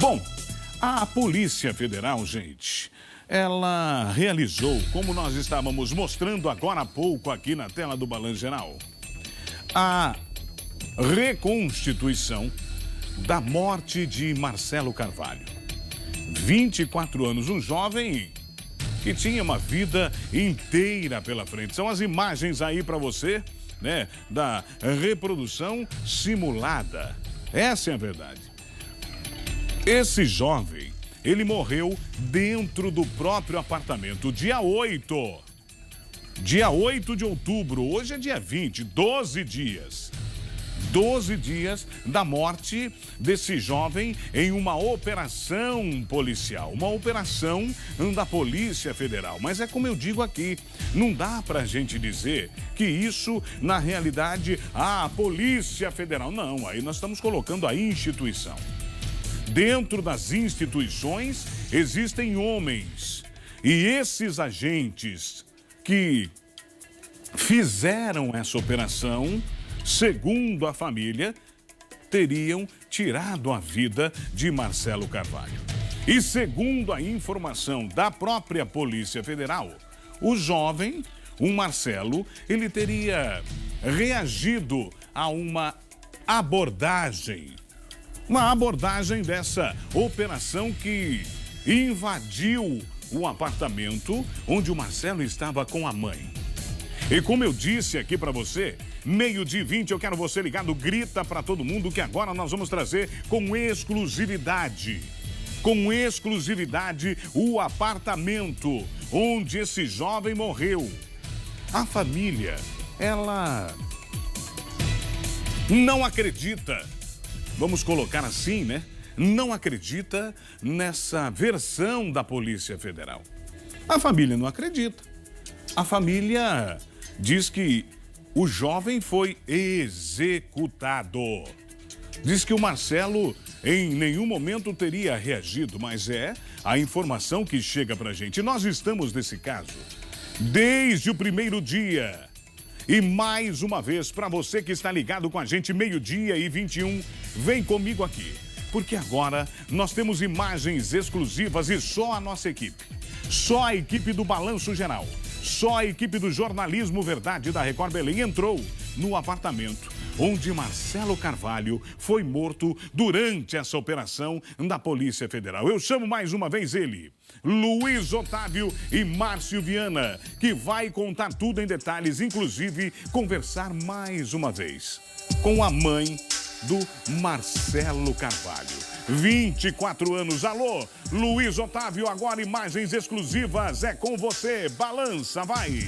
Bom, a Polícia Federal, gente, ela realizou, como nós estávamos mostrando agora há pouco aqui na tela do Balanço Geral, a reconstituição da morte de Marcelo Carvalho. 24 anos, um jovem que tinha uma vida inteira pela frente. São as imagens aí para você, né, da reprodução simulada. Essa é a verdade. Esse jovem, ele morreu dentro do próprio apartamento, dia 8. Dia 8 de outubro, hoje é dia 20, 12 dias. 12 dias da morte desse jovem em uma operação policial, uma operação da Polícia Federal. Mas é como eu digo aqui, não dá pra gente dizer que isso, na realidade, a Polícia Federal. Não, aí nós estamos colocando a instituição. Dentro das instituições existem homens e esses agentes que fizeram essa operação, segundo a família, teriam tirado a vida de Marcelo Carvalho. E segundo a informação da própria Polícia Federal, o jovem, o Marcelo, ele teria reagido a uma abordagem dessa operação que invadiu o apartamento onde o Marcelo estava com a mãe. E como eu disse aqui para você, 12h20, eu quero você ligado, grita para todo mundo que agora nós vamos trazer com exclusividade o apartamento onde esse jovem morreu. A família, ela não acredita, vamos colocar assim, né? Não acredita nessa versão da Polícia Federal. A família não acredita. A família diz que o jovem foi executado. Diz que o Marcelo em nenhum momento teria reagido, mas é a informação que chega pra gente. Nós estamos nesse caso desde o primeiro dia. E mais uma vez, para você que está ligado com a gente, 12h21, vem comigo aqui. Porque agora nós temos imagens exclusivas e só a nossa equipe. Só a equipe do Balanço Geral. Só a equipe do Jornalismo Verdade da Record Belém entrou no apartamento onde Marcelo Carvalho foi morto durante essa operação da Polícia Federal. Eu chamo mais uma vez ele, Luiz Otávio e Márcio Viana, que vai contar tudo em detalhes, inclusive conversar mais uma vez com a mãe do Marcelo Carvalho. 24 anos. Alô, Luiz Otávio, agora imagens exclusivas. É com você. Balança, vai.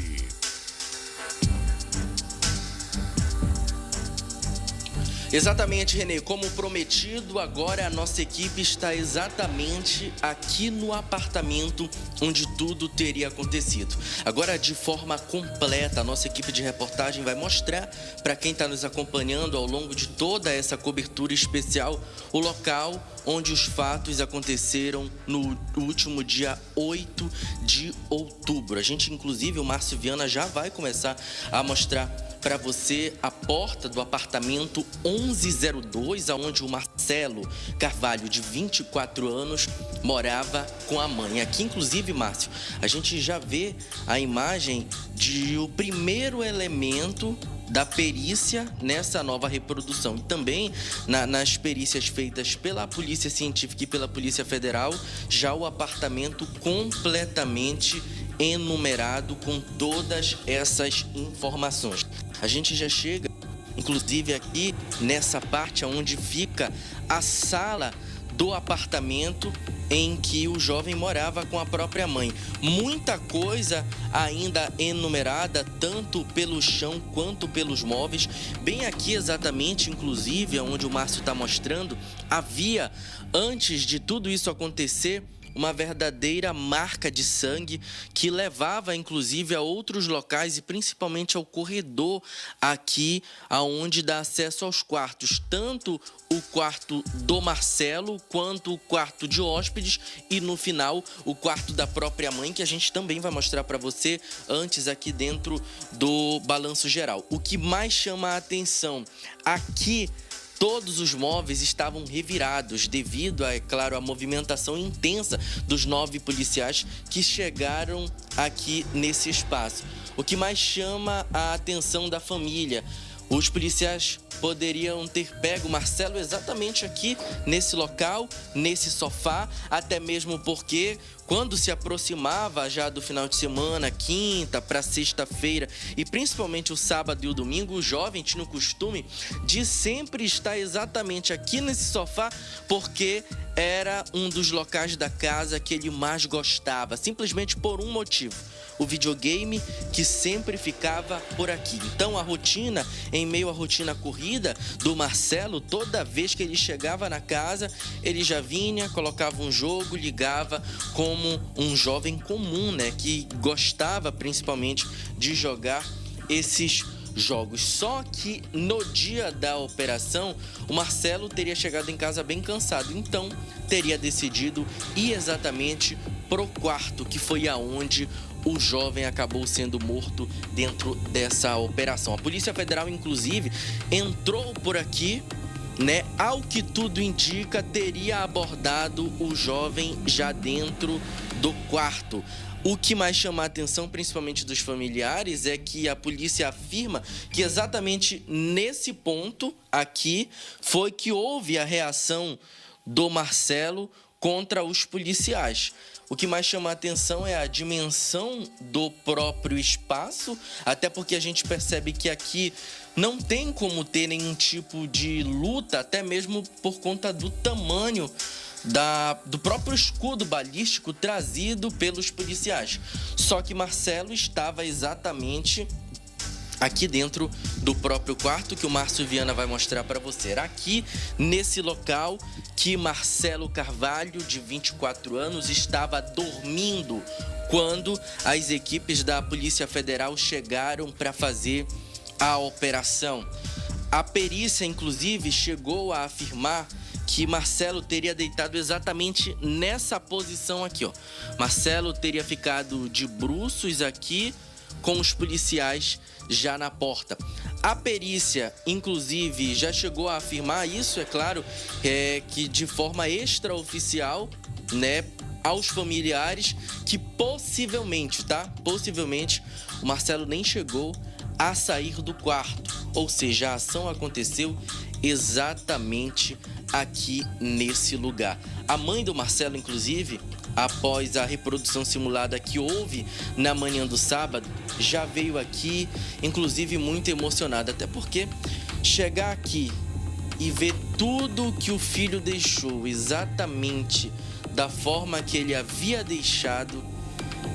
Exatamente, Renê. Como prometido, agora a nossa equipe está exatamente aqui no apartamento onde tudo teria acontecido. Agora, de forma completa, a nossa equipe de reportagem vai mostrar para quem está nos acompanhando ao longo de toda essa cobertura especial o local onde os fatos aconteceram no último dia 8 de outubro. A gente, inclusive, o Márcio Viana já vai começar a mostrar para você a porta do apartamento 1102, onde o Marcelo Carvalho, de 24 anos, morava com a mãe. Aqui, inclusive, Márcio, a gente já vê a imagem de o primeiro elemento da perícia nessa nova reprodução. E também nas perícias feitas pela Polícia Científica e pela Polícia Federal, já o apartamento completamente enumerado com todas essas informações. A gente já chega, inclusive, aqui nessa parte onde fica a sala do apartamento em que o jovem morava com a própria mãe. Muita coisa ainda enumerada, tanto pelo chão quanto pelos móveis. Bem aqui exatamente, inclusive, onde o Márcio está mostrando, havia, antes de tudo isso acontecer, uma verdadeira marca de sangue que levava, inclusive, a outros locais e principalmente ao corredor aqui, aonde dá acesso aos quartos, tanto o quarto do Marcelo quanto o quarto de hóspedes e, no final, o quarto da própria mãe, que a gente também vai mostrar para você antes aqui dentro do Balanço Geral. O que mais chama a atenção aqui Todos os móveis estavam revirados devido, é claro, à movimentação intensa dos 9 policiais que chegaram aqui nesse espaço. O que mais chama a atenção da família: os policiais poderiam ter pego Marcelo exatamente aqui nesse local, nesse sofá, até mesmo porque quando se aproximava já do final de semana, quinta para sexta-feira e principalmente o sábado e o domingo, o jovem tinha o costume de sempre estar exatamente aqui nesse sofá, porque era um dos locais da casa que ele mais gostava, simplesmente por um motivo: o videogame, que sempre ficava por aqui. Então a rotina, em meio à rotina corrida do Marcelo, toda vez que ele chegava na casa, ele já vinha, colocava um jogo, ligava, como um jovem comum, né, que gostava principalmente de jogar esses jogos. Só que no dia da operação, o Marcelo teria chegado em casa bem cansado, então teria decidido ir exatamente pro quarto, que foi aonde o jovem acabou sendo morto dentro dessa operação. A Polícia Federal, inclusive, entrou por aqui, né? Ao que tudo indica, teria abordado o jovem já dentro do quarto. O que mais chama a atenção, principalmente dos familiares, é que a polícia afirma que exatamente nesse ponto aqui foi que houve a reação do Marcelo contra os policiais. O que mais chama a atenção é a dimensão do próprio espaço, até porque a gente percebe que aqui não tem como ter nenhum tipo de luta, até mesmo por conta do tamanho do próprio escudo balístico trazido pelos policiais. Só que Marcelo estava exatamente aqui dentro do próprio quarto, que o Márcio Viana vai mostrar para você. Era aqui, nesse local, que Marcelo Carvalho, de 24 anos, estava dormindo quando as equipes da Polícia Federal chegaram para fazer a operação. A perícia, inclusive, chegou a afirmar que Marcelo teria deitado exatamente nessa posição aqui, ó. Marcelo teria ficado de bruços aqui, com os policiais já na porta. A perícia, inclusive, já chegou a afirmar isso, é claro, que de forma extraoficial, né, aos familiares, que possivelmente, possivelmente, o Marcelo nem chegou a sair do quarto. Ou seja, a ação aconteceu exatamente aqui nesse lugar. A mãe do Marcelo, inclusive, após a reprodução simulada que houve na manhã do sábado, já veio aqui, inclusive muito emocionada, até porque chegar aqui e ver tudo que o filho deixou exatamente da forma que ele havia deixado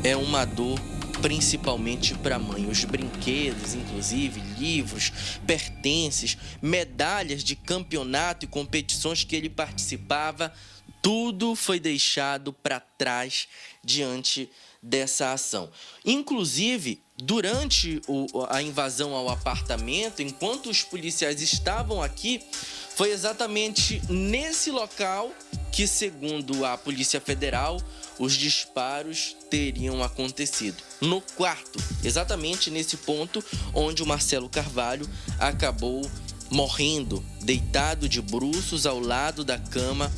é uma dor, principalmente para a mãe. Os brinquedos, inclusive, livros, pertences, medalhas de campeonato e competições que ele participava, tudo foi deixado para trás diante dessa ação. Inclusive, durante a invasão ao apartamento, enquanto os policiais estavam aqui, foi exatamente nesse local que, segundo a Polícia Federal, os disparos teriam acontecido. No quarto, exatamente nesse ponto onde o Marcelo Carvalho acabou morrendo, deitado de bruços ao lado da cama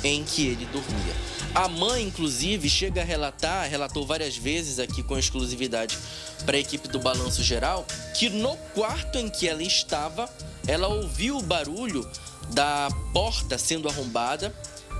em que ele dormia. A mãe, inclusive, chega a relatou várias vezes aqui com exclusividade para a equipe do Balanço Geral, que no quarto em que ela estava, ela ouviu o barulho da porta sendo arrombada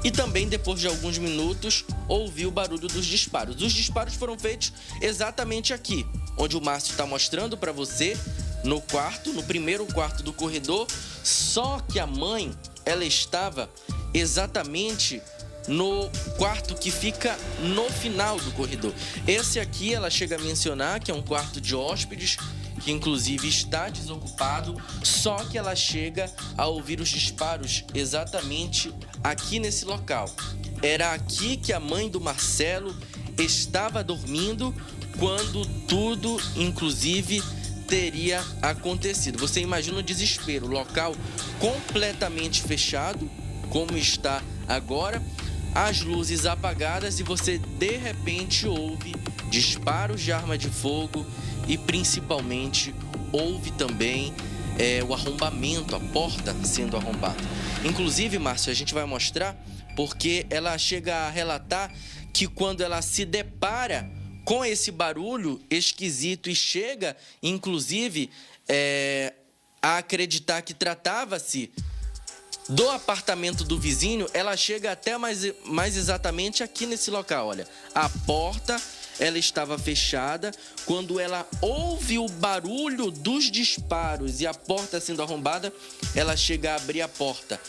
e também, depois de alguns minutos, ouviu o barulho dos disparos. Os disparos foram feitos exatamente aqui, onde o Márcio está mostrando para você, no quarto, no primeiro quarto do corredor, só que a mãe, ela estava exatamente no quarto que fica no final do corredor. Esse aqui ela chega a mencionar que é um quarto de hóspedes, que inclusive está desocupado, só que ela chega a ouvir os disparos exatamente aqui nesse local. Era aqui que a mãe do Marcelo estava dormindo quando tudo, inclusive, teria acontecido. Você imagina o desespero, o local completamente fechado, como está agora, as luzes apagadas e você de repente ouve disparos de arma de fogo e principalmente ouve também o arrombamento, a porta sendo arrombada. Inclusive, Márcio, a gente vai mostrar porque ela chega a relatar que quando ela se depara com esse barulho esquisito e chega, inclusive, a acreditar que tratava-se do apartamento do vizinho, ela chega até mais exatamente aqui nesse local, olha. A porta, ela estava fechada. Quando ela ouve o barulho dos disparos e a porta sendo arrombada, ela chega a abrir a porta.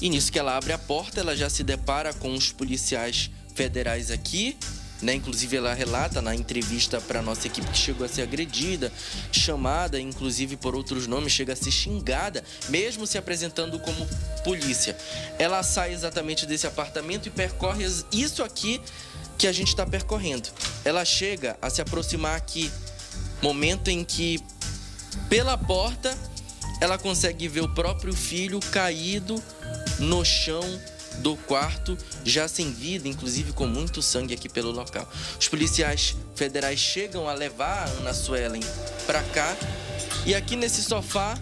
E nisso que ela abre a porta, ela já se depara com os policiais federais aqui, né? Inclusive ela relata na entrevista para a nossa equipe que chegou a ser agredida, chamada inclusive por outros nomes, chega a ser xingada, mesmo se apresentando como polícia. Ela sai exatamente desse apartamento e percorre isso aqui que a gente está percorrendo. Ela chega a se aproximar aqui, momento em que pela porta ela consegue ver o próprio filho caído no chão do quarto, já sem vida, inclusive com muito sangue aqui pelo local. Os policiais federais chegam a levar a Ana Suelen para cá e aqui nesse sofá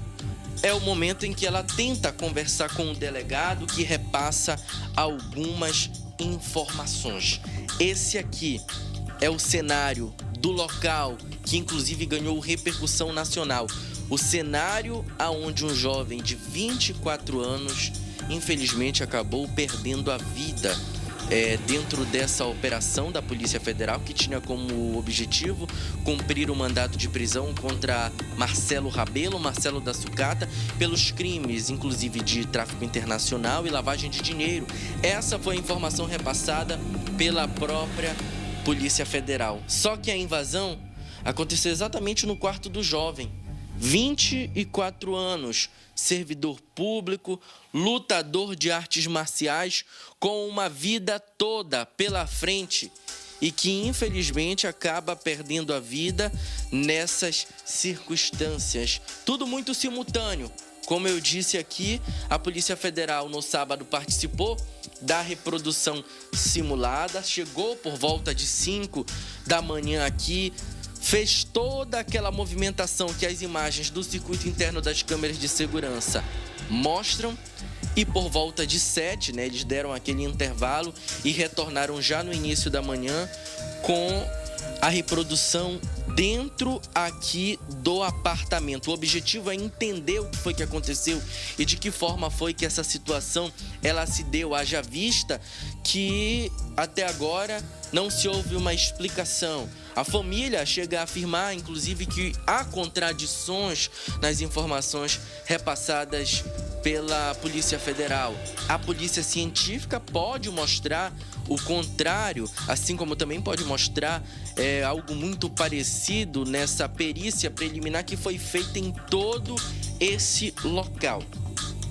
é o momento em que ela tenta conversar com o delegado, que repassa algumas informações. Esse aqui é o cenário do local que inclusive ganhou repercussão nacional. O cenário aonde um jovem de 24 anos infelizmente acabou perdendo a vida dentro dessa operação da Polícia Federal, que tinha como objetivo cumprir o mandato de prisão contra Marcelo Rabelo, Marcelo da Sucata, pelos crimes, inclusive de tráfico internacional e lavagem de dinheiro. Essa foi a informação repassada pela própria Polícia Federal. Só que a invasão aconteceu exatamente no quarto do jovem. 24 anos, servidor público, lutador de artes marciais, com uma vida toda pela frente e que infelizmente acaba perdendo a vida nessas circunstâncias. Tudo muito simultâneo. Como eu disse aqui, a Polícia Federal no sábado participou da reprodução simulada, chegou por volta de 5 da manhã aqui, fez toda aquela movimentação que as imagens do circuito interno das câmeras de segurança mostram e por volta de 7, né, eles deram aquele intervalo e retornaram já no início da manhã com a reprodução dentro aqui do apartamento. O objetivo é entender o que foi que aconteceu e de que forma foi que essa situação ela se deu, haja vista que até agora não se houve uma explicação. A família chega a afirmar, inclusive, que há contradições nas informações repassadas pela Polícia Federal. A Polícia Científica pode mostrar o contrário, assim como também pode mostrar algo muito parecido nessa perícia preliminar que foi feita em todo esse local.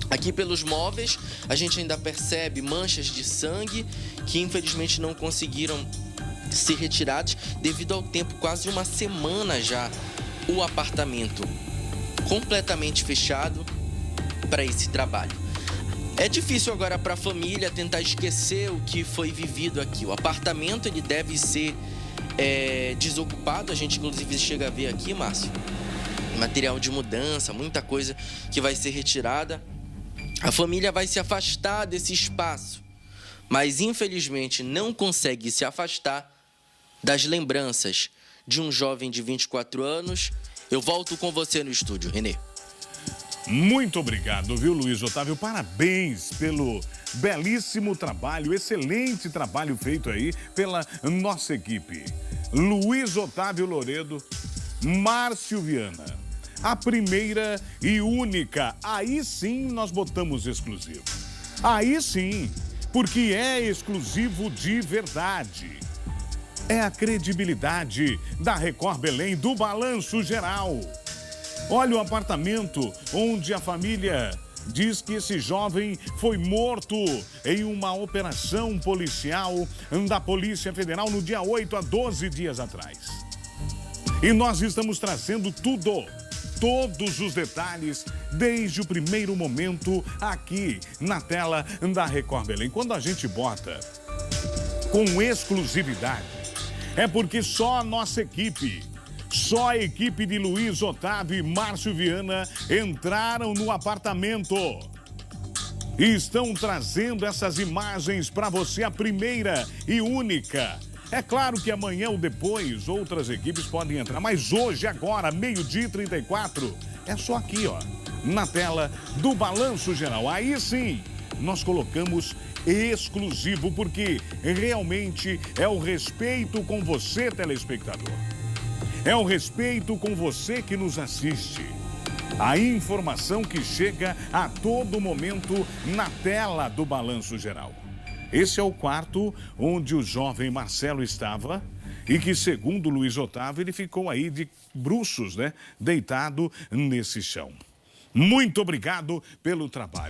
Aqui pelos móveis, a gente ainda percebe manchas de sangue que infelizmente não conseguiram ser retirados devido ao tempo, quase uma semana já, o apartamento completamente fechado para esse trabalho. É difícil agora para a família tentar esquecer o que foi vivido aqui. O apartamento ele deve ser desocupado. A gente inclusive chega a ver aqui, Márcio, material de mudança, muita coisa que vai ser retirada. A família vai se afastar desse espaço, mas infelizmente não consegue se afastar das lembranças de um jovem de 24 anos. Eu volto com você no estúdio, Renê. Muito obrigado, viu, Luiz Otávio? Parabéns pelo belíssimo trabalho, excelente trabalho feito aí pela nossa equipe. Luiz Otávio Loredo, Márcio Viana. A primeira e única, aí sim nós botamos exclusivo. Aí sim, porque é exclusivo de verdade. É a credibilidade da Record Belém do Balanço Geral. Olha o apartamento onde a família diz que esse jovem foi morto em uma operação policial da Polícia Federal no dia 8 a 12 dias atrás. E nós estamos trazendo tudo, todos os detalhes, desde o primeiro momento aqui na tela da Record Belém. Quando a gente bota com exclusividade, é porque só a nossa equipe, Só a equipe de Luiz Otávio e Márcio Viana entraram no apartamento. E estão trazendo essas imagens para você, a primeira e única. É claro que amanhã ou depois outras equipes podem entrar, mas hoje, agora, 12h34, é só aqui, ó, na tela do Balanço Geral. Aí sim, nós colocamos exclusivo, porque realmente é o respeito com você, telespectador. É o respeito com você que nos assiste. A informação que chega a todo momento na tela do Balanço Geral. Esse é o quarto onde o jovem Marcelo estava e que, segundo Luiz Otávio, ele ficou aí de bruços, né? Deitado nesse chão. Muito obrigado pelo trabalho.